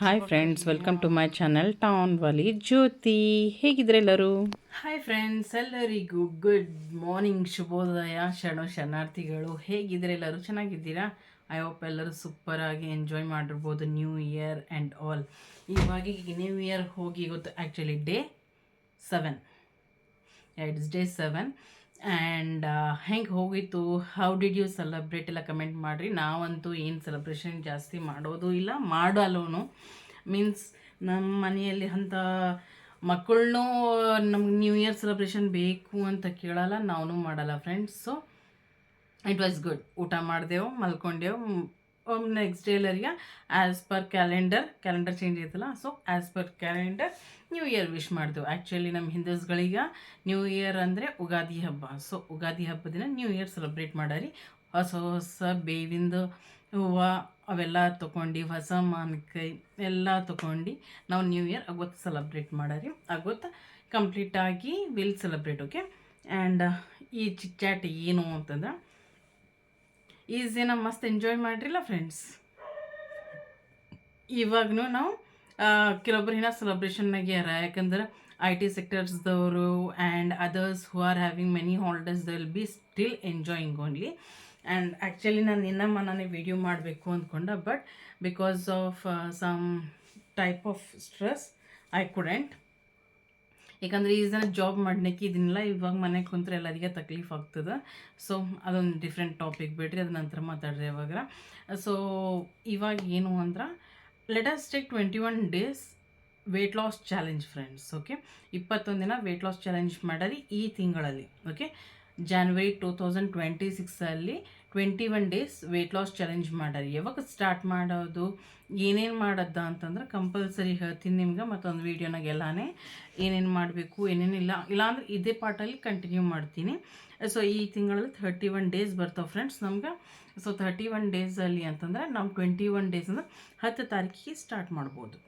Hi friends, welcome to my channel town Wali Jyoti. ಹೇಗಿದ್ರೆ ಎಲ್ಲರೂ? Hi friends, ಎಲ್ಲರಿಗೂ ಗುಡ್ ಮಾರ್ನಿಂಗ್, ಶುಭೋದಯ, ಶರಣಾರ್ಥಿಗಳು. ಹೇಗಿದ್ರೆ ಎಲ್ಲರೂ? ಚೆನ್ನಾಗಿದ್ದೀರಾ? ಐ ಹೋಪ್ ಎಲ್ಲರೂ ಸೂಪರ್ ಆಗಿ ಎಂಜಾಯ್ ಮಾಡಿರ್ಬೋದು ನ್ಯೂ ಇಯರ್ ಆ್ಯಂಡ್ ಆಲ್. ಇವಾಗ ನ್ಯೂ ಇಯರ್ ಹೋಗಿ ಗೊತ್ತು, actually day 7. It's day 7 and ಹೆಂಗೆ ಹೋಗಿತ್ತು, ಹೌ ಡಿಡ್ ಯು ಸೆಲೆಬ್ರೇಟ್ ಎಲ್ಲ ಕಮೆಂಟ್ ಮಾಡಿರಿ. ನಾವಂತೂ ಏನು ಸೆಲೆಬ್ರೇಷನ್ ಜಾಸ್ತಿ ಮಾಡೋದು ಇಲ್ಲ, ಮಾಡಲ್ಲೂ. ಮೀನ್ಸ್ ನಮ್ಮ ಮನೆಯಲ್ಲಿ ಅಂಥ ಮಕ್ಕಳನ್ನೂ ನಮ್ಗೆ ನ್ಯೂ ಇಯರ್ ಸೆಲೆಬ್ರೇಷನ್ ಬೇಕು ಅಂತ ಕೇಳಲ್ಲ, ನಾವು ಮಾಡಲ್ಲ friends. So it was good. ಊಟ ಮಾಡಿದೆವು, ಮಲ್ಕೊಂಡೆವು. ನೆಕ್ಸ್ಟ್ ಡೇ ಎಲ್ಲರಿಗೆ ಆ್ಯಸ್ ಪರ್ ಕ್ಯಾಲೆಂಡರ್ ಚೇಂಜ್ ಐತಲ್ಲ, so as per calendar new year wish ಮಾಡಿದೆವು. ಆ್ಯಕ್ಚುಲಿ ನಮ್ಮ ಹಿಂದೂಸ್ಗಳಿಗೆ ನ್ಯೂ ಇಯರ್ ಅಂದರೆ ಉಗಾದಿ ಹಬ್ಬ. ಸೊ ಉಗಾದಿ ಹಬ್ಬದ ದಿನ ನ್ಯೂ ಇಯರ್ ಸೆಲೆಬ್ರೇಟ್ ಮಾಡಾರಿ. ಹೊಸ ಹೊಸ ಬೇವಿಂದ ಹೂವು ಅವೆಲ್ಲ ತೊಗೊಂಡು, ಹೊಸ ಮಾವಿನಕಾಯಿ ಎಲ್ಲ ತೊಗೊಂಡು ನಾವು ನ್ಯೂ ಇಯರ್ ಅವತ್ತು ಸೆಲೆಬ್ರೇಟ್ ಮಾಡಾರಿ. ಅವತ್ತು ಕಂಪ್ಲೀಟಾಗಿ ವಿಲ್ ಸೆಲೆಬ್ರೇಟ್. ಓಕೆ. ಆ್ಯಂಡ್ ಈ ಚಿಟ್ ಚಾಟ್ ಏನು ಅಂತಂದ್ರೆ, ಈಸ್ ದಿನ ಮಸ್ತ್ ಎಂಜಾಯ್ ಮಾಡಿರಿಲ್ಲ ಫ್ರೆಂಡ್ಸ್. ಇವಾಗೂ ನಾವು ಕೆಲವೊಬ್ಬರು ಇನ್ನೂ ಸೆಲೆಬ್ರೇಷನ್ನಾಗೆ ಯಾರ, ಯಾಕಂದ್ರೆ ಐ ಟಿ ಸೆಕ್ಟರ್ಸ್ದವರು and others who are having many holidays they will be still enjoying only. And actually ನಾನು ಮೊನ್ನೆ ವೀಡಿಯೋ ಮಾಡಬೇಕು ಅಂದ್ಕೊಂಡೆ, but because of some type of stress I couldn't. ಯಾಕಂದರೆ ಈ ಜನ ಜಾಬ್ ಮಾಡ್ಲಿಕ್ಕೆ ಇದನ್ನೆಲ್ಲ ಇವಾಗ ಮನೆಗೆ ಕುಂತ್ರೆ ಎಲ್ಲರಿಗೆ ತಕ್ಲೀಫ್ ಆಗ್ತದೆ. ಸೊ ಅದೊಂದು ಡಿಫ್ರೆಂಟ್ ಟಾಪಿಕ್ ಬಿಡ್ರಿ, ಅದು ನಂತರ ಮಾತಾಡ್ರಿ ಅವಾಗ. ಸೊ ಇವಾಗ ಏನು ಅಂದ್ರೆ, let us take 21 days weight loss challenge friends. Okay, 21 ದಿನ ವೆಯ್ಟ್ ಲಾಸ್ ಚಾಲೆಂಜ್ ಮಾಡಾರಿ ಈ ತಿಂಗಳಲ್ಲಿ. Okay, January 2026 21 days weight loss challenge ಮಾಡಾರಿ. ಯಾವಾಗ ಸ್ಟಾರ್ಟ್ ಮಾಡೋದು, ಏನೇನು ಮಾಡೋದ ಅಂತಂದ್ರೆ ಕಂಪಲ್ಸರಿ ಹೇಳ್ತೀನಿ ನಿಮ್ಗೆ. ಮತ್ತೊಂದು ವೀಡಿಯೋನಾಗ ಎಲ್ಲಾನೇ ಏನೇನು ಮಾಡಬೇಕು, ಏನೇನಿಲ್ಲ, ಇಲ್ಲಾಂದ್ರೆ ಇದೇ ಪಾರ್ಟಲ್ಲಿ ಕಂಟಿನ್ಯೂ ಮಾಡ್ತೀನಿ. ಸೊ ಈ ತಿಂಗಳಲ್ಲಿ 31 days ಬರ್ತಾವೆ ಫ್ರೆಂಡ್ಸ್ ನಮ್ಗೆ. ಸೊ 31 days ಅಂತಂದ್ರೆ ನಾವು 21 days ಅಂದ್ರೆ 10 ತಾರೀಕಿಗೆ ಸ್ಟಾರ್ಟ್ ಮಾಡ್ಬೋದು.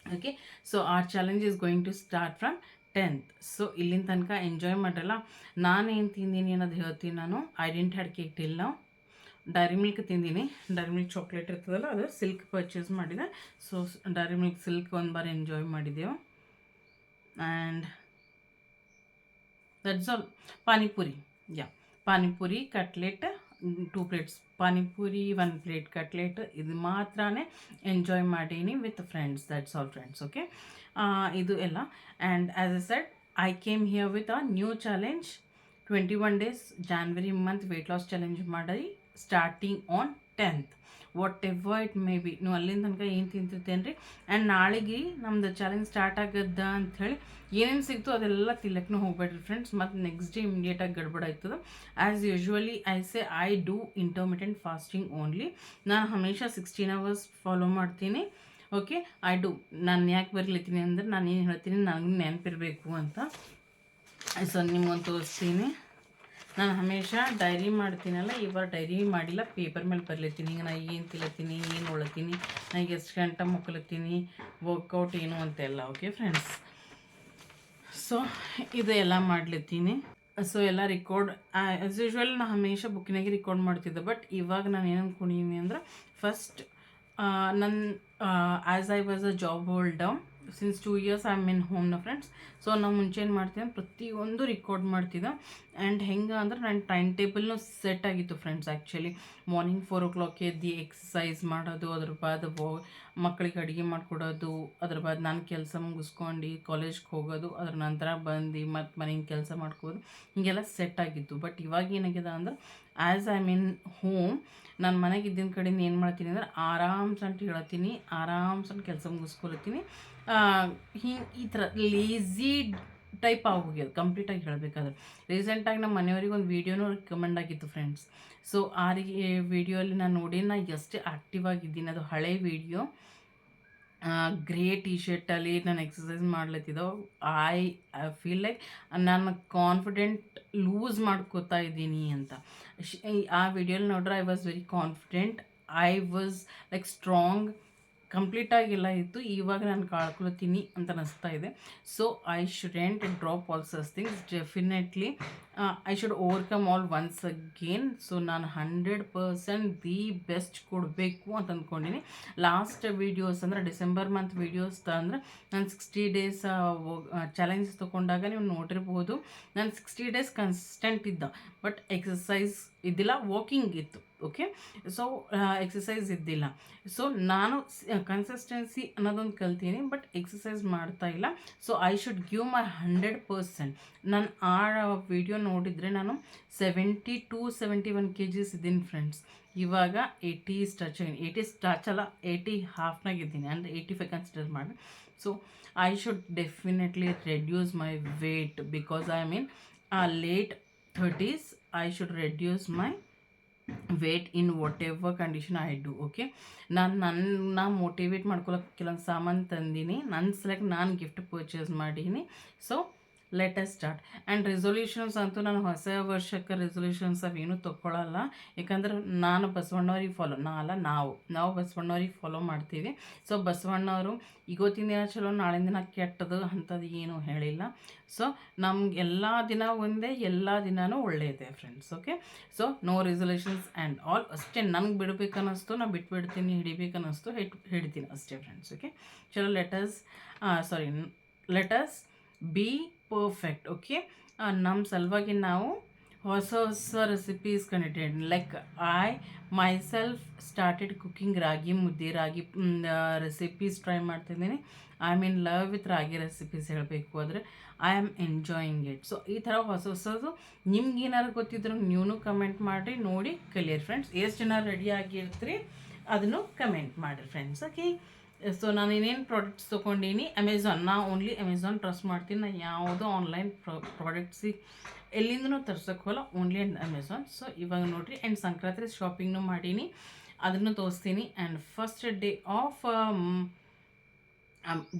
Okay, so our challenge is going to start from 10th. So ಇಲ್ಲಿನ ತನಕ ಎಂಜಾಯ್ ಮಾಡ್ರಲ್ಲ. ನಾನೇನು ತಿಂದೀನಿ ಅನ್ನೋದು ಹೇಳ್ತೀನಿ ನಾನು. I didn't had cake till now. Dairy milk ತಿಂದೀನಿ. ಡೈರಿ ಮಿಲ್ಕ್ ಚಾಕ್ಲೇಟ್ ಇರ್ತದಲ್ಲ, ಅದು ಸಿಲ್ಕ್ ಪರ್ಚೇಸ್ ಮಾಡಿದೆ. ಸೊ ಡೈರಿ ಮಿಲ್ಕ್ ಸಿಲ್ಕ್ ಒಂದು ಬಾರಿ ಎಂಜಾಯ್ ಮಾಡಿದೆವು. And that's all. Panipuri, panipuri, cutlet, 2 plates panipuri, 1 plate cutlet, ಇದು ಮಾತ್ರ ಎಂಜಾಯ್ ಮಾಡೀನಿ with friends. That's all friends. Okay, ಇದು ಎಲ್ಲ. And as I said, I came here with a new challenge. 21 days January month weight loss challenge ಮಾಡಿ starting on 10th. Whatever it may be, ನೀವು ಅಲ್ಲಿಂದ ತನಕ ಏನು ತಿಂತಿರ್ತೇನೆ ರೀ. And ನಾಳೆಗೆ ನಮ್ದು ಚಾಲೆಂಜ್ ಸ್ಟಾರ್ಟ್ ಆಗದ್ದ ಅಂಥೇಳಿ ಏನೇನು ಸಿಗ್ತು ಅದೆಲ್ಲ ತಿಲ್ಲಕ್ಕೂ ಹೋಗ್ಬೇಡ್ರಿ ಫ್ರೆಂಡ್ಸ್. ಮತ್ತು ನೆಕ್ಸ್ಟ್ ಡೇ ಇಮಿಡಿಯೇಟಾಗಿ ಗಡ್ಬಡ ಆಯ್ತದೆ. As usually I say I do intermittent fasting only. ನಾನು ಹಮೇಶಾ 16 hours ಫಾಲೋ ಮಾಡ್ತೀನಿ. Okay, I do. ನಾನು ಯಾಕೆ ಬರ್ಲಿತ್ತೀನಿ ಅಂದ್ರೆ, ನಾನು ಏನು ಹೇಳ್ತೀನಿ ನನಗೂ ನೆನಪಿರಬೇಕು ಅಂತ. ಸೊ ನಿಮ್ಗೊಂದು ತೋರಿಸ್ತೀನಿ. ನಾನು ಹಮೇಶಾ ಡೈರಿ ಮಾಡ್ತೀನಲ್ಲ, ಇವಾಗ ಡೈರಿ ಮಾಡಿಲ್ಲ, ಪೇಪರ್ ಮೇಲೆ ಬರ್ಲತ್ತೀನಿ. ಈಗ ನಾನು ಏನು ತಿಲ್ಲತ್ತೀನಿ, ಏನು ಉಳತ್ತೀನಿ, ನನಗೆ ಎಷ್ಟು ಗಂಟೆ ಮುಕ್ಕಲತ್ತೀನಿ, ವರ್ಕೌಟ್ ಏನು ಅಂತೆಲ್ಲ. ಓಕೆ ಫ್ರೆಂಡ್ಸ್, ಸೊ ಇದು ಎಲ್ಲ ಮಾಡ್ಲತ್ತೀನಿ. ಸೊ ಎಲ್ಲ ರಿಕಾರ್ಡ್ ಆ್ಯಸ್ ಯೂಶ್ವಲ್ ನಾನು ಹಮೇಶಾ ಬುಕ್ಕಿನಾಗೆ ರಿಕಾರ್ಡ್ ಮಾಡ್ತಿದ್ದೆ. ಬಟ್ ಇವಾಗ ನಾನು ಏನು ಅಂದ್ಕೊಂಡಿದ್ದೀನಿ ಅಂದ್ರೆ, ಫಸ್ಟ್ ನನ್ನ as I was a job holder since 2 years I am in ಹೋಮ್ನ ಫ್ರೆಂಡ್ಸ್. ಸೊ ನಾವು ಮುಂಚೆ ಏನು ಮಾಡ್ತೀವಿ, ಪ್ರತಿಯೊಂದು ರಿಕಾರ್ಡ್ ಮಾಡ್ತಿದ್ದೆ. ಆ್ಯಂಡ್ ಹೆಂಗೆ ಅಂದ್ರೆ ನನ್ನ ಟೈಮ್ ಟೇಬಲ್ನು ಸೆಟ್ ಆಗಿತ್ತು ಫ್ರೆಂಡ್ಸ್. ಆ್ಯಕ್ಚುಲಿ ಮಾರ್ನಿಂಗ್ 4 o'clock ಎದ್ದು ಎಕ್ಸಸೈಸ್ ಮಾಡೋದು, ಅದ್ರ ಬಾದ್ ಮಕ್ಕಳಿಗೆ ಅಡುಗೆ ಮಾಡಿಕೊಡೋದು, ಅದ್ರ ಬಾದ್ ನಾನು ಕೆಲಸ ಮುಗಿಸ್ಕೊಂಡು ಕಾಲೇಜ್ಗೆ ಹೋಗೋದು, ಅದ್ರ ನಂತರ ಬಂದು ಮತ್ತು ಮನೆಯಿಂದ ಕೆಲಸ ಮಾಡ್ಕೋದು, ಹೀಗೆಲ್ಲ ಸೆಟ್ ಆಗಿತ್ತು. ಬಟ್ ಇವಾಗ ಏನಾಗಿದೆ ಅಂದ್ರೆ, ಆ್ಯಸ್ ಐ ಮೀನ್ ಹೋಮ್, ನಾನು ಮನೆಗೆ ಇದ್ದಿನ ಕಡೆಯಿಂದ ಏನು ಮಾಡ್ತೀನಿ ಅಂದ್ರೆ, ಆರಾಮ್ಸಂಟು ಹೇಳ್ತೀನಿ, ಆರಾಮ್ಸಂಟು ಕೆಲಸ ಮುಗಿಸ್ಕೊಳ್ತೀನಿ. ಹಿಂಗೆ ಈ ಥರ ಲೇಝಿ ಟೈಪ್ ಆಗೋಗ್ಯದು ಕಂಪ್ಲೀಟಾಗಿ ಹೇಳಬೇಕಾದ್ರೆ. ರೀಸೆಂಟಾಗಿ ನಮ್ಮ ಮನೆಯವ್ರಿಗೆ ಒಂದು ವೀಡಿಯೋನೂ ರಿಕಮೆಂಡ್ ಆಗಿತ್ತು ಫ್ರೆಂಡ್ಸ್. ಸೊ ಆ ವಿಡಿಯೋಲ್ಲಿ ನಾನು ನೋಡಿ ನಾನು ಎಷ್ಟೇ ಆ್ಯಕ್ಟಿವ್ ಆಗಿದ್ದೀನಿ. ಅದು ಹಳೆ ವೀಡಿಯೋ. ಗ್ರೇ ಟಿ ಶರ್ಟಲ್ಲಿ ನಾನು ಎಕ್ಸಸೈಸ್ ಮಾಡ್ಲತ್ತಿದ್ದೋ. ಐ ಫೀಲ್ ಲೈಕ್ ನಾನು ಕಾನ್ಫಿಡೆಂಟ್ ಲೂಸ್ ಮಾಡ್ಕೋತಾ ಇದ್ದೀನಿ ಅಂತ. ಆ ವಿಡಿಯೋಲಿ ನೋಡ್ರೆ I was very confident, I was like strong, ಕಂಪ್ಲೀಟಾಗಿಲ್ಲ ಇತ್ತು. ಇವಾಗ ನಾನು ಕಳ್ಕೊಳ್ತೀನಿ ಅಂತ ಅನಿಸ್ತಾ ಇದೆ. So I shouldn't drop all such things. Definitely I should overcome all once again. So ನಾನು 100% ದಿ ಬೆಸ್ಟ್ ಕೊಡಬೇಕು ಅಂತ ಅಂದ್ಕೊಂಡಿನಿ. ಲಾಸ್ಟ್ ವೀಡಿಯೋಸ್ ಅಂದರೆ ಡಿಸೆಂಬರ್ ಮಂತ್ ವೀಡಿಯೋಸ್ ಅಂದರೆ ನಾನು 60 ಡೇಸ್ ಚಾಲೆಂಜಸ್ ತೊಗೊಂಡಾಗ ನೀವು ನೋಡಿರ್ಬೋದು. ನಾನು 60 ಡೇಸ್ ಕನ್ಸಿಸ್ಟೆಂಟ್ ಇದ್ದ, ಬಟ್ ಎಕ್ಸಸೈಸ್ ಇದ್ದಿಲ್ಲ, ವಾಕಿಂಗ್ ಇತ್ತು. ಓಕೆ, ಸೊ ಎಕ್ಸಸೈಸ್ ಇದ್ದಿಲ್ಲ. ಸೊ ನಾನು ಕನ್ಸಿಸ್ಟೆನ್ಸಿ ಅನ್ನೋದೊಂದು ಕಲ್ತೀನಿ, ಬಟ್ ಎಕ್ಸಸೈಸ್ ಮಾಡ್ತಾ ಇಲ್ಲ. So I should give my 100%. ನಾನು ಆ ವಿಡಿಯೋ ನೋಡಿದರೆ ನಾನು 71 kgs ಇದ್ದೀನಿ ಫ್ರೆಂಡ್ಸ್. ಇವಾಗ 80 ಟಚ್ ಆಗಿ, 80 ಟಚ್ ಅಲ್ಲ, 80 ಹಾಫ್ನಾಗಿದ್ದೀನಿ, ಅಂದರೆ 85 ಕನ್ಸಿಡರ್ ಮಾಡಿ. So I should definitely reduce my weight because I mean late 30s. I should reduce my weight in whatever condition I do. Okay, ನನ್ನ ಮೋಟಿವೇಟ್ ಮಾಡ್ಕೊಳಕ್ಕೆ ಕೆಲವೊಂದು ಸಾಮಾನು ತಂದೀನಿ, ನನ್ನ ಸಲಕ್ಕೆ ನಾನು ಗಿಫ್ಟ್ ಪರ್ಚೇಸ್ ಮಾಡೀನಿ. So let us start. And resolutions ಅಂತೂ ನಾನು ಹೊಸ ವರ್ಷಕ್ಕೆ ರೆಸೊಲ್ಯೂಷನ್ಸ್ ಅವೇನು ತೊಗೊಳ್ಳಲ್ಲ. ಯಾಕಂದ್ರೆ ನಾನು ಬಸವಣ್ಣವ್ರಿಗೆ ಫಾಲೋ, ನಾವು ಬಸವಣ್ಣವ್ರಿಗೆ ಫಾಲೋ ಮಾಡ್ತೀವಿ. ಸೊ ಬಸವಣ್ಣವರು ಇವತ್ತಿನ ದಿನ ಚಲೋ, ನಾಳಿನ ದಿನ ಕೆಟ್ಟದು ಅಂಥದ್ದು ಏನೂ ಹೇಳಿಲ್ಲ. ಸೊ ನಮ್ಗೆ ಎಲ್ಲ ದಿನ ಒಂದೇ, ಎಲ್ಲ ದಿನವೂ ಒಳ್ಳೆಯದೇ friends. Okay, so no resolutions and all. ಅಷ್ಟೇ ನನಗೆ ಬಿಡಬೇಕನ್ನಿಸ್ತು ನಾನು ಬಿಟ್ಬಿಡ್ತೀನಿ, ಹಿಡಿಬೇಕನ್ನಿಸ್ತು ಹಿಡ್ತೀನಿ ಅಷ್ಟೇ ಫ್ರೆಂಡ್ಸ್. ಓಕೆ, ಚಲೋ let us be perfect. Okay, ನಮ್ಮ ಸಲುವಾಗಿ ನಾವು ಹೊಸ ರೆಸಿಪೀಸ್ ಕಂಡಿದ್ದೀನಿ. Like I myself started cooking ragi mudde, ragi recipes try ಮಾಡ್ತಿದ್ದೀನಿ. I mean love with ragi recipes ಹೇಳಬೇಕು ಆದರೆ I am enjoying it. So ಈ ಥರ ಹೊಸದು ನಿಮ್ಗೆ ಏನಾದ್ರು ಗೊತ್ತಿದ್ರು ನೀವು ಕಮೆಂಟ್ ಮಾಡಿರಿ, ನೋಡಿ ಕಲಿಯಿರಿ ಫ್ರೆಂಡ್ಸ್. ಎಷ್ಟು ಜನ ರೆಡಿ ಆಗಿರ್ತೀರಿ ಅದನ್ನು ಕಮೆಂಟ್ ಮಾಡಿರಿ ಫ್ರೆಂಡ್ಸ್. ಓಕೆ, ಸೊ ನಾನು ಏನೇನು ಪ್ರಾಡಕ್ಟ್ಸ್ ತೊಗೊಂಡೀನಿ, ಓನ್ಲಿ ಅಮೆಝಾನ್ ಟ್ರಸ್ಟ್ ಮಾಡ್ತೀನಿ. ನಾನು ಯಾವುದೋ ಆನ್ಲೈನ್ ಪ್ರಾಡಕ್ಟ್ಸಿಗೆ ಎಲ್ಲಿಂದನೂ ತರ್ಸೋಕ್ಕೆ ಹೋಗಲ್ಲ, ಓನ್ಲಿ ಆ್ಯಂಡ್ ಅಮೆಝಾನ್. ಸೊ ಇವಾಗ ನೋಡಿರಿ. ಆ್ಯಂಡ್ ಸಂಕ್ರಾಂತಿ ಶಾಪಿಂಗ್ನೂ ಮಾಡೀನಿ, ಅದನ್ನು ತೋರಿಸ್ತೀನಿ. And first day of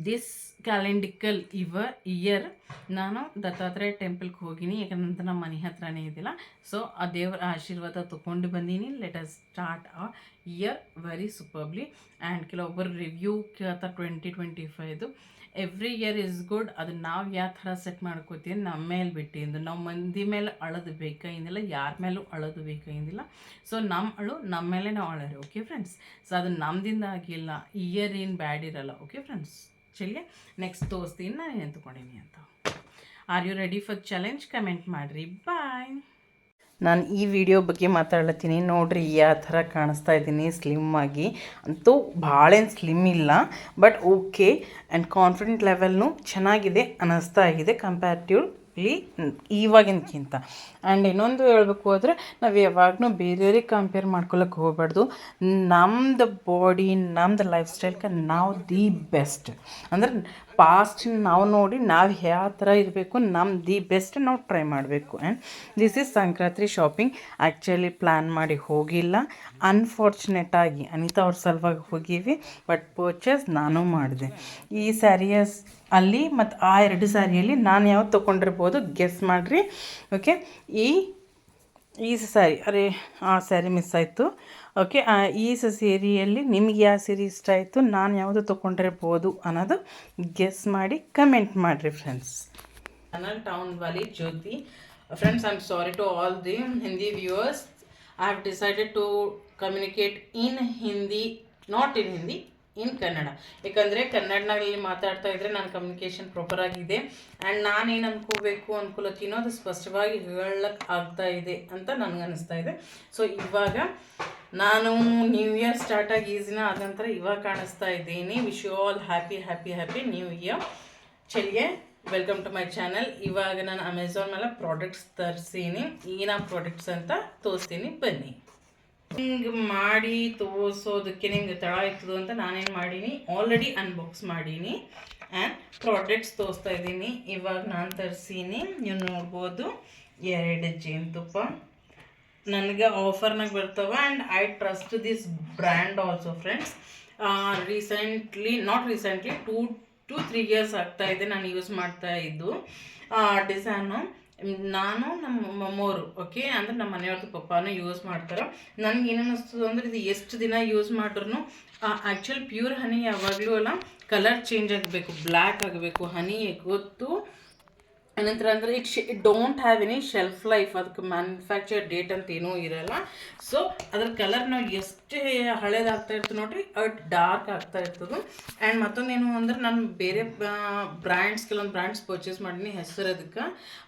this calendrical year ನಾನು ದತ್ತಾತ್ರೇಯ ಟೆಂಪಲ್ಗೆ ಹೋಗಿನಿ, ಯಾಕಂದ್ರೆ ನಮ್ಮ ಮನೆ ಹತ್ರನೇ ಇದ್ದಿಲ್ಲ. ಸೊ ಆ ದೇವರ ಆಶೀರ್ವಾದ ತೊಗೊಂಡು ಬಂದೀನಿ. ಲೆಟ್ ಅಸ್ ಸ್ಟಾರ್ಟ್ ಆ ಇಯರ್ ವೆರಿ ಸೂಪರ್ಬ್ಲಿ. ಆ್ಯಂಡ್ ಕೆಲವೊಬ್ಬರು ರಿವ್ಯೂ ಕೇಳ್ತಾರೆ 2025. Every year is good. ಅದು ನಾವು ಯಾವ ಥರ ಸೆಟ್ ಮಾಡ್ಕೋತೀವಿ ನಮ್ಮ ಮೇಲೆ ಬಿಟ್ಟಿಂದು. ನಾವು ಮಂದಿ ಮೇಲೆ ಅಳದು ಬೇಕಾಗಿಂದಿಲ್ಲ, ಯಾರ ಮೇಲೂ ಅಳದು ಬೇಕಾಗಿಂದಿಲ್ಲ. ಸೊ ನಮ್ಮ ಮೇಲೆ ನಾವು ಅಳರಿ. ಓಕೆ ಫ್ರೆಂಡ್ಸ್, ಸೊ ಅದು ನಮ್ಮದಿಂದ ಆಗಿಲ್ಲ, ಇಯರ್ ಏನು ಬ್ಯಾಡ್ ಇರಲ್ಲ. ಓಕೆ ಫ್ರೆಂಡ್ಸ್, ಚಲಿಗೆ ನೆಕ್ಸ್ಟ್ ತೋರಿಸ್ತೀನಿ ನಾನು ಏನು ತೊಗೊಂಡೀನಿ ಅಂತ. Are you ready for challenge? Comment ಮಾಡಿರಿ. ಬಾಯ್. ನಾನು ಈ ವಿಡಿಯೋ ಬಗ್ಗೆ ಮಾತಾಡ್ಲತ್ತೀನಿ. ನೋಡಿರಿ ಯಾವ ಥರ ಕಾಣಿಸ್ತಾ ಇದ್ದೀನಿ, ಸ್ಲಿಮ್ ಆಗಿ. ಅಂತೂ ಭಾಳೇನು ಸ್ಲಿಮ್ ಇಲ್ಲ, ಬಟ್ ಓಕೆ. ಆ್ಯಂಡ್ ಕಾನ್ಫಿಡೆಂಟ್ ಲೆವೆಲ್ನು ಚೆನ್ನಾಗಿದೆ ಅನ್ನಿಸ್ತಾ ಇದೆ ಕಂಪ್ಯಾರಿಟಿವ್ಲಿ ಇವಾಗಿನಕ್ಕಿಂತ. ಆ್ಯಂಡ್ ಇನ್ನೊಂದು ಹೇಳ್ಬೇಕು ಆದರೆ ನಾವು ಯಾವಾಗಲೂ ಬೇರೆಯವ್ರಿಗೆ ಕಂಪೇರ್ ಮಾಡ್ಕೊಳಕ್ಕೆ ಹೋಗ್ಬಾರ್ದು. ನಮ್ಮದು ಬಾಡಿ, ನಮ್ಮದು ಲೈಫ್ ಸ್ಟೈಲ್ಗೆ ನಾವು ದಿ ಬೆಸ್ಟ್. ಅಂದ್ರೆ ಪಾಸ್ಟ್ ನಾವು ನೋಡಿ ನಾವು ಯಾವ ಥರ ಇರಬೇಕು, ದಿ ಬೆಸ್ಟ್ ನಾವು ಟ್ರೈ ಮಾಡಬೇಕು. And this is Sankranti shopping. Actually plan ಮಾಡಿ ಹೋಗಿಲ್ಲ, ಅನ್ಫಾರ್ಚುನೇಟಾಗಿ ಅನಿತಾ ಅವ್ರ ಸಲುವಾಗಿ ಹೋಗೀವಿ, ಬಟ್ ಪರ್ಚೇಸ್ ನಾನು ಮಾಡಿದೆ. ಈ ಸ್ಯಾರಿಯಸ್ ಅಲ್ಲಿ ಮತ್ತು ಆ 2 ಸ್ಯಾರಿಯಲ್ಲಿ ನಾನು ಯಾವ್ದು ತೊಗೊಂಡಿರ್ಬೋದು ಗೆಸ್ ಮಾಡಿರಿ. ಓಕೆ, ಈ ಸ್ಯಾರಿ, ಆ ಸ್ಯಾರಿ ಮಿಸ್ ಆಯಿತು. ಓಕೆ, ಈ ಸೀರೆಯಲ್ಲಿ ನಿಮ್ಗೆ ಯಾವ ಸೀರೆ ಇಷ್ಟ ಆಯಿತು, ನಾನು ಯಾವುದು ತೊಗೊಂಡಿರ್ಬೋದು ಅನ್ನೋದು ಗೆಸ್ ಮಾಡಿ ಕಮೆಂಟ್ ಮಾಡಿರಿ friends. Channel town Wali Jyoti. Friends, I am sorry to all the Hindi viewers. I have decided to communicate in Hindi, not in Hindi, in Kannada. ಯಾಕಂದರೆ ಕನ್ನಡನಲ್ಲಿ ಮಾತಾಡ್ತಾ ಇದ್ದರೆ ನನ್ನ ಕಮ್ಯುನಿಕೇಷನ್ ಪ್ರಾಪರ್ ಆಗಿದೆ. ಆ್ಯಂಡ್ ನಾನೇನು ಅನ್ಕೋಲತ್ತೀನೋ ಅದು ಸ್ಪಷ್ಟವಾಗಿ ಹೇಳಕ್ಕೆ ಆಗ್ತಾ ಇದೆ ಅಂತ ನನಗೆ ಅನ್ನಿಸ್ತಾ ಇದೆ. ಸೊ ಇವಾಗ ನಾನು ನ್ಯೂ ಇಯರ್ ಸ್ಟಾರ್ಟ್ ಆಗಿ ಈಸಿನ ಆದ ನಂತರ ಇವಾಗ ಕಾಣಿಸ್ತಾ ಇದ್ದೀನಿ. Wish you all happy new year. ಚಲಿಗೆ ವೆಲ್ಕಮ್ ಟು ಮೈ ಚಾನಲ್. ಇವಾಗ ನಾನು ಅಮೆಝಾನ್ ಮೇಲೆ ಪ್ರಾಡಕ್ಟ್ಸ್ ತರಿಸೀನಿ. ಏನ ಪ್ರಾಡಕ್ಟ್ಸ್ ಅಂತ ತೋರಿಸ್ತೀನಿ, ಬನ್ನಿ. ಹಿಂಗೆ ಮಾಡಿ ತೋರಿಸೋದಕ್ಕೆ ನಿಮ್ಗೆ ತಳ ಇರ್ತದೆ ಅಂತ ನಾನೇನು ಮಾಡೀನಿ, ಆಲ್ರೆಡಿ ಅನ್ಬಾಕ್ಸ್ ಮಾಡೀನಿ ಆ್ಯಂಡ್ ಪ್ರಾಡಕ್ಟ್ಸ್ ತೋರಿಸ್ತಾ ಇದ್ದೀನಿ. ಇವಾಗ ನಾನು ತರಿಸೀನಿ, ನೀವು ನೋಡ್ಬೋದು 2 ಜೇನುತುಪ್ಪ. ನನಗೆ ಆಫರ್ನಾಗ ಬರ್ತಾವೆ. And I trust this brand also friends. Not recently 2 to 3 years ಆಗ್ತಾಯಿದೆ ನಾನು ಯೂಸ್ ಮಾಡ್ತಾ ಇದ್ದು ಡಿಸೈನು. ನಾನು ನಮ್ಮ ಮಮ್ಮೋರು, ಓಕೆ, ಅಂದರೆ ನಮ್ಮ ಮನೆಯವ್ರದ್ದು ಪಪ್ಪಾನು ಯೂಸ್ ಮಾಡ್ತಾರೆ. ನನಗೆ ಏನು ಅನ್ನಿಸ್ತದೆ ಅಂದರೆ ಇದು ಎಷ್ಟು ದಿನ ಯೂಸ್ ಮಾಡ್ರೂ ಆ್ಯಕ್ಚುಲಿ ಪ್ಯೂರ್ ಹನಿ ಯಾವಾಗಲೂ ಅಲ್ಲ, ಕಲರ್ ಚೇಂಜ್ ಆಗಬೇಕು, ಬ್ಲ್ಯಾಕ್ ಆಗಬೇಕು. ಹನಿ ಗೊತ್ತು ಏನಂತಾರೆ ಅಂದರೆ it don't have any shelf life, ಅದಕ್ಕೆ ಮ್ಯಾನುಫ್ಯಾಕ್ಚರ್ ಡೇಟ್ ಅಂತ ಏನೂ ಇರಲ್ಲ. ಸೊ ಅದ್ರ ಕಲರ್ ನಾವು ಎಷ್ಟು ಹಳೇದಾಗ್ತಾ ಇರ್ತದೆ ನೋಡ್ರಿ, ಅಟ್ ಡಾರ್ಕ್ ಆಗ್ತಾ ಇರ್ತದೆ. ಆ್ಯಂಡ್ ಮತ್ತೊಂದೇನು ಅಂದ್ರೆ ನಾನು ಬೇರೆ ಕೆಲವೊಂದು ಬ್ರ್ಯಾಂಡ್ಸ್ ಪರ್ಚೇಸ್ ಮಾಡೀನಿ ಹೆಸರು ಅದಕ್ಕೆ.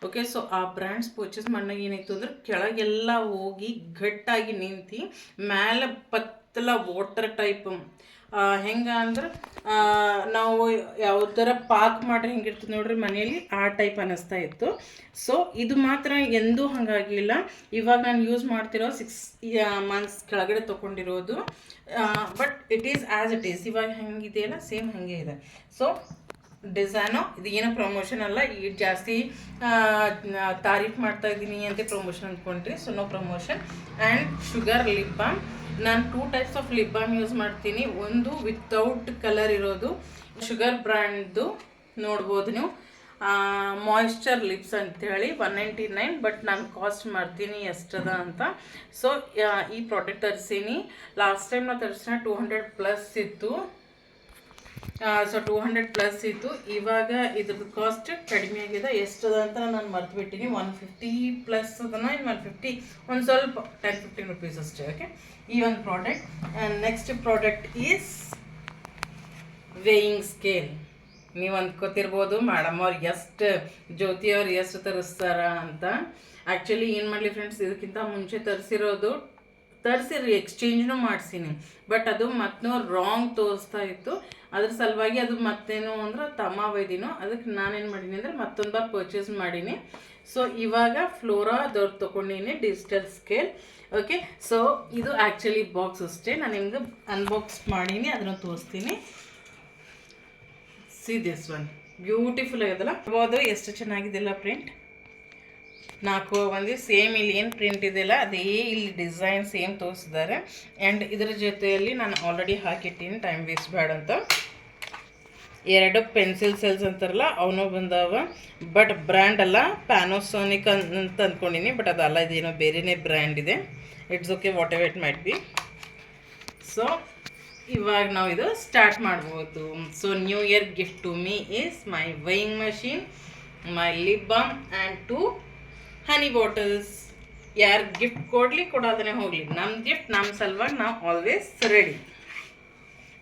ಓಕೆ, ಸೊ ಆ ಬ್ರ್ಯಾಂಡ್ಸ್ ಪರ್ಚೇಸ್ ಮಾಡಿದಾಗ ಏನಾಯ್ತು ಅಂದ್ರೆ ಕೆಳಗೆಲ್ಲ ಹೋಗಿ ಗಟ್ಟಾಗಿ ನಿಂತು ಮ್ಯಾಲೆ ಪತ್ತಲ ವಾಟರ್ ಟೈಪ್, ಹೆಂಗೆ ಅಂದ್ರೆ ನಾವು ಯಾವ ಥರ ಪಾಕ್ ಮಾಡ್ರೆ ಹೆಂಗಿರ್ತದೆ ನೋಡ್ರಿ ಮನೆಯಲ್ಲಿ, ಆ ಟೈಪ್ ಅನ್ನಿಸ್ತಾ ಇತ್ತು. ಸೊ ಇದು ಮಾತ್ರ ಎಂದೂ ಹಾಗಾಗಿಲ್ಲ. ಇವಾಗ ನಾನು ಯೂಸ್ ಮಾಡ್ತಿರೋ 6 months ಕೆಳಗಡೆ ತೊಗೊಂಡಿರೋದು. But it is as it is, ಇವಾಗ ಹೆಂಗಿದೆಯಲ್ಲ ಸೇಮ್ ಹಾಗೆ ಇದೆ. ಸೊ ಡಿಸೈನು ಇದು ಏನೋ ಪ್ರಮೋಷನ್ ಅಲ್ಲ, ಈ ಜಾಸ್ತಿ ತಾರೀಫ್ ಮಾಡ್ತಾ ಇದ್ದೀನಿ ಅಂತ ಪ್ರಮೋಷನ್ ಅಂದ್ಕೊಂಡ್ರಿ. So no promotion. And Sugar lip balm, ನಾನು 2 types of lip balm use ಮಾಡ್ತೀನಿ. ಒಂದು ವಿತೌಟ್ ಕಲರ್ ಇರೋದು, ಶುಗರ್ ಬ್ರ್ಯಾಂಡ್ದು ನೋಡ್ಬೋದು ನೀವು, ಮಾಯಿಶ್ಚರ್ ಲಿಪ್ಸ್ ಅಂತೇಳಿ 199. ಬಟ್ ನಾನು ಕಾಸ್ಟ್ ಮಾಡ್ತೀನಿ ಎಷ್ಟದ ಅಂತ. ಸೊ ಈ ಪ್ರಾಡಕ್ಟ್ ತರಿಸೀನಿ. ಲಾಸ್ಟ್ ಟೈಮ್ ನಾವು ತರಿಸಿನ 200+ ಇತ್ತು. ಸೊ 200+ ಇತ್ತು. ಇವಾಗ ಇದ್ರದ್ದು ಕಾಸ್ಟ್ ಕಡಿಮೆ ಆಗಿದೆ. ಎಷ್ಟದ ಅಂತ ನಾನು ಮರ್ತುಬಿಟ್ಟಿನಿ. 150+ ಅದನ್ನು, ಇನ್ನು 150 ಒಂದು ಸ್ವಲ್ಪ 10-15 rupees ಅಷ್ಟೇ. ಓಕೆ, ಈ ಒಂದು product. And next product is weighing scale. ನೀವು ಅಂದ್ಕೋತಿರ್ಬೋದು ಮೇಡಮ್ ಅವ್ರು ಎಷ್ಟು, ಜ್ಯೋತಿ ಅವ್ರು ಎಷ್ಟು ತರಿಸ್ತಾರ ಅಂತ. ಆ್ಯಕ್ಚುಲಿ ಏನು ಮಾಡಲಿ ಫ್ರೆಂಡ್ಸ್, ಇದಕ್ಕಿಂತ ಮುಂಚೆ ತರಿಸಿರಿ ಎಕ್ಸ್ಚೇಂಜ್ನೂ ಮಾಡಿಸೀನಿ. ಬಟ್ ಅದು ಮತ್ತೆ ರಾಂಗ್ ತೋರಿಸ್ತಾ ಇತ್ತು. ಅದ್ರ ಸಲುವಾಗಿ ಅದು ಮತ್ತೇನು ಅಂದ್ರೆ ತಮ್ಮ ವೈದಿನೋ, ಅದಕ್ಕೆ ನಾನೇನು ಮಾಡೀನಿ ಅಂದರೆ ಮತ್ತೊಂದು ಬಾರ್ ಪರ್ಚೇಸ್ ಮಾಡೀನಿ. ಸೊ ಇವಾಗ ಫ್ಲೋರಾದವ್ರು ತೊಗೊಂಡೀನಿ ಡಿಜಿಟಲ್ ಸ್ಕೇಲ್. ಓಕೆ, ಸೊ ಇದು ಆ್ಯಕ್ಚುಲಿ ಬಾಕ್ಸ್ ಅಷ್ಟೇ. ನಾನು ನಿಮ್ಗೆ ಅನ್ಬಾಕ್ಸ್ ಮಾಡೀನಿ, ಅದನ್ನು ತೋರಿಸ್ತೀನಿ. ಸಿ ದಿಸ್ ಒನ್, ಬ್ಯೂಟಿಫುಲ್ ಆಗಿದೆಲ್ಲ, ನೋಡ್ಬೋದು ಎಷ್ಟು ಚೆನ್ನಾಗಿದೆಲ್ಲ ಪ್ರಿಂಟ್. 4 ಬಂದು ಸೇಮ್ ಇಲ್ಲಿ ಏನು ಪ್ರಿಂಟ್ ಇದೆಯಲ್ಲ ಅದೇ ಇಲ್ಲಿ ಡಿಸೈನ್ ಸೇಮ್ ತೋರಿಸಿದ್ದಾರೆ. ಆ್ಯಂಡ್ ಇದರ ಜೊತೆಯಲ್ಲಿ ನಾನು ಆಲ್ರೆಡಿ ಹಾಕಿಟ್ಟಿನಿ, ಟೈಮ್ ವೇಸ್ಟ್ ಬೇಡ ಅಂತ. 2 ಪೆನ್ಸಿಲ್ ಸೆಲ್ಸ್ ಅಂತಾರಲ್ಲ ಅವನು ಬಂದವ. ಬಟ್ ಬ್ರ್ಯಾಂಡ್ ಅಲ್ಲ, ಪ್ಯಾನೋಸೋನಿಕ್ ಅಂತ ಅಂದ್ಕೊಂಡಿನಿ. ಬಟ್ ಅದಲ್ಲ, ಇದೇನೋ ಬೇರೆಯೇ ಬ್ರ್ಯಾಂಡ್ ಇದೆ. It's okay, whatever it might be. So ಇವಾಗ ನಾವು ಇದು ಸ್ಟಾರ್ಟ್ ಮಾಡ್ಬೋದು. So new year gift to me is my weighing machine, my lip balm and 2 honey bottles. ಯಾರು ಗಿಫ್ಟ್ ಕೊಡೋದನ್ನೇ ಹೋಗಲಿ, ನಮ್ಮ ಗಿಫ್ಟ್ ನಮ್ಮ ಸಲುವಾಗಿ ನಾವು always ready.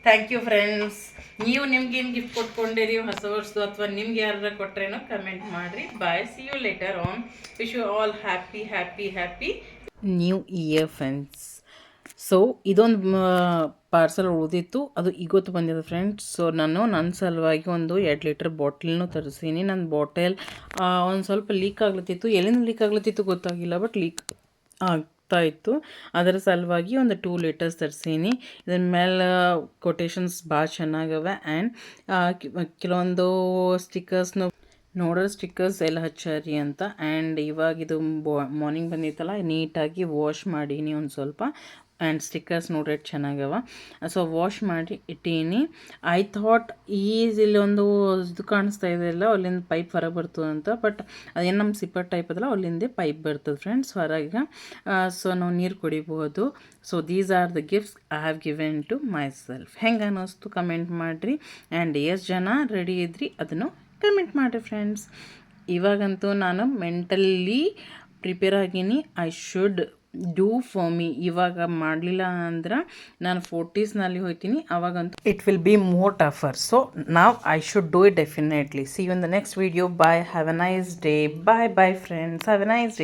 Thank you friends. ನೀವು ನಿಮ್ಗೇನು ಗಿಫ್ಟ್ ಕೊಟ್ಕೊಂಡಿರಿ ಹೊಸ ವರ್ಷದ್ದು, ಅಥವಾ ನಿಮ್ಗೆ ಯಾರು ಕೊಟ್ರೇನೋ ಕಮೆಂಟ್ ಮಾಡಿರಿ. Bye, see you later on. Wish you all happy happy happy new year friends. So ಇದೊಂದು ಪಾರ್ಸಲ್ ಉಳಿದಿತ್ತು, ಅದು ಇವತ್ತು ಬಂದಿದೆ ಫ್ರೆಂಡ್ಸ್. ಸೊ ನಾನು ನನ್ನ ಸಲುವಾಗಿ ಒಂದು 2 ಲೀಟರ್ ಬಾಟಲ್ನೂ ತರಿಸೀನಿ. ನನ್ನ ಬಾಟಲ್ ಒಂದು ಸ್ವಲ್ಪ ಲೀಕ್ ಆಗ್ಲತ್ತಿತ್ತು, ಎಲ್ಲಿಂದ ಲೀಕ್ ಆಗ್ಲತ್ತಿತ್ತು ಗೊತ್ತಾಗಿಲ್ಲ, ಬಟ್ ಲೀಕ್ ಆಗ್ತಾಯಿತ್ತು. ಅದರ ಸಲುವಾಗಿ ಒಂದು 2 ಲೀಟರ್ಸ್ ತರಿಸೀನಿ. ಇದ್ರ ಮೇಲೆ ಕೊಟೇಶನ್ಸ್ ಭಾಳ ಚೆನ್ನಾಗವೆ. ಆ್ಯಂಡ್ ಕೆಲವೊಂದು ಸ್ಟಿಕ್ಕರ್ಸ್ನು ಸ್ಟಿಕ್ಕರ್ಸ್ ಎಲ್ಲ ಹಚ್ಚಾರಿ ಅಂತ. ಆ್ಯಂಡ್ ಇವಾಗ ಇದು ಮಾರ್ನಿಂಗ್ ಬಂದಿತ್ತಲ್ಲ, ನೀಟಾಗಿ ವಾಶ್ ಮಾಡೀನಿ ಒಂದು ಸ್ವಲ್ಪ. ಆ್ಯಂಡ್ ಸ್ಟಿಕ್ಕರ್ಸ್ ನೋಡ್ರಿ ಚೆನ್ನಾಗವ. ಸೊ ವಾಶ್ ಮಾಡಿ ಇಟ್ಟೀನಿ. ಐ ಥಾಟ್ ಇಲ್ಲೊಂದು ಇದು ಕಾಣಿಸ್ತಾ ಇದೆಯಲ್ಲ, ಅಲ್ಲಿಂದ ಪೈಪ್ ಹೊರಗೆ ಬರ್ತದೆ ಅಂತ. ಬಟ್ ಅದೇನು ನಮ್ಮ ಸಿಪ್ಪರ್ ಟೈಪ್ ಅದಲ್ಲ, ಅಲ್ಲಿಂದೇ ಪೈಪ್ ಬರ್ತದೆ ಫ್ರೆಂಡ್ಸ್ ಹೊರಗೆ. ಸೊ ನಾವು ನೀರು ಕುಡಿಬೋದು. So these are the gifts I have given to myself. ಹೆಂಗೆ ಅನ್ನಿಸ್ತು ಕಮೆಂಟ್ ಮಾಡಿರಿ. ಆ್ಯಂಡ್ ಎಷ್ಟು ಜನ ರೆಡಿ ಇದ್ರಿ ಅದನ್ನು ಕಮೆಂಟ್ ಮಾಡಿರಿ ಫ್ರೆಂಡ್ಸ್. ಇವಾಗಂತೂ ನಾನು ಮೆಂಟಲಿ ಪ್ರಿಪೇರ್ ಆಗೀನಿ. I should do for me. ಇವಾಗ ಮಾಡಲಿಲ್ಲ ಅಂದ್ರೆ ನಾನು 40sನಲ್ಲಿ ಹೋಗ್ತೀನಿ, ಅವಾಗಂತೂ it will be more tougher. So ನಾವ್ I should do it definitely. See you in the next video. Bye, have a nice day. Bye bye friends, have a nice day.